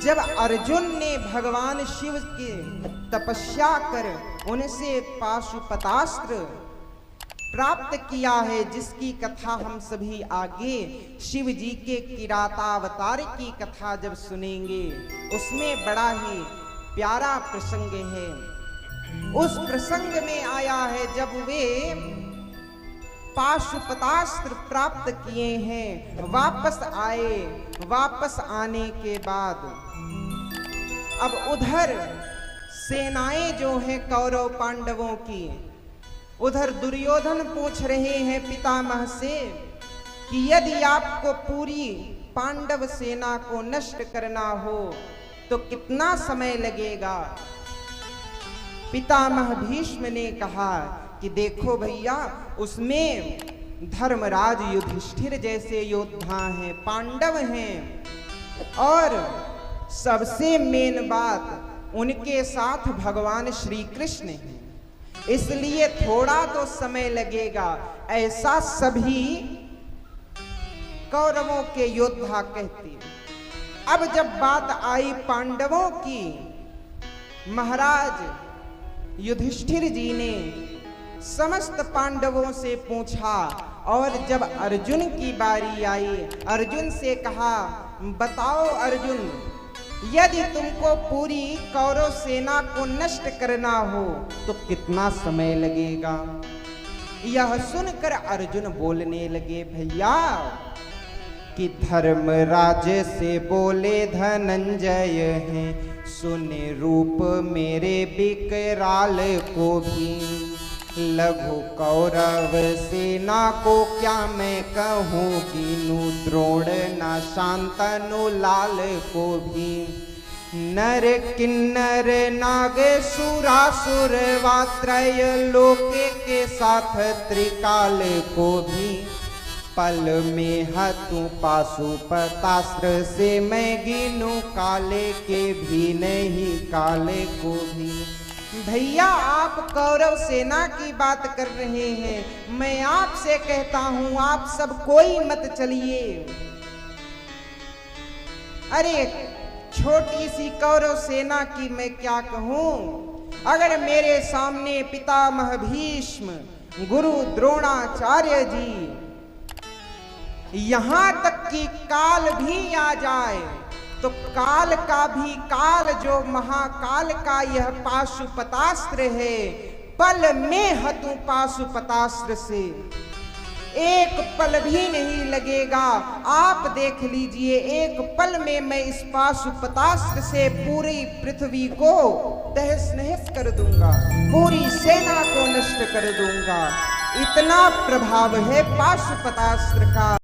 जब अर्जुन ने भगवान शिव की तपस्या कर उनसे पाशुपतास्त्र प्राप्त किया है, जिसकी कथा हम सभी आगे शिव जी के किरातावतार की कथा जब सुनेंगे, उसमें बड़ा ही प्यारा प्रसंग है। उस प्रसंग में आया है जब वे पाशुपतास्त्र प्राप्त किए हैं, वापस आए, वापस आने के बाद अब उधर सेनाएं जो हैं कौरव पांडवों की, उधर दुर्योधन पूछ रहे हैं पितामह से कि यदि आपको पूरी पांडव सेना को नष्ट करना हो तो कितना समय लगेगा। पितामह भीष्म ने कहा कि देखो भैया, उसमें धर्मराज युधिष्ठिर जैसे योद्धा हैं, पांडव हैं, और सबसे मेन बात उनके साथ भगवान श्री कृष्ण हैं, इसलिए थोड़ा तो समय लगेगा, ऐसा सभी कौरवों के योद्धा कहते हैं। अब जब बात आई पांडवों की, महाराज युधिष्ठिर जी ने समस्त पांडवों से पूछा, और जब अर्जुन की बारी आई, अर्जुन से कहा, बताओ अर्जुन, यदि तुमको पूरी कौरव सेना को नष्ट करना हो तो कितना समय लगेगा। यह सुनकर अर्जुन बोलने लगे, भैया कि धर्मराज से बोले धनंजय हैं, सुने रूप मेरे विकराल को भी, लघु कौरव सेना को क्या मैं कहूँ कीनू, द्रोण न शांतनु लाल को भी, नर किन्नर नाग सुरासुर वात्रय लोके के साथ त्रिकाल को भी, पल में हतु पाशुपतास्त्र से मैं गिनूं काले के भी नहीं काले को भी। भैया आप कौरव सेना की बात कर रहे हैं, मैं आपसे कहता हूं आप सब कोई मत चलिए। अरे छोटी सी कौरव सेना की मैं क्या कहूं, अगर मेरे सामने पितामह भीष्म, गुरु द्रोणाचार्य जी, यहां तक कि काल भी आ जाए तो काल का भी काल, जो महाकाल का यह पाशुपतास्त्र है, पल में हतु पाशुपतास्त्र से, एक पल भी नहीं लगेगा। आप देख लीजिए, एक पल में मैं इस पाशुपतास्त्र से पूरी पृथ्वी को तहस नहस कर दूंगा, पूरी सेना को नष्ट कर दूंगा। इतना प्रभाव है पाशुपतास्त्र का।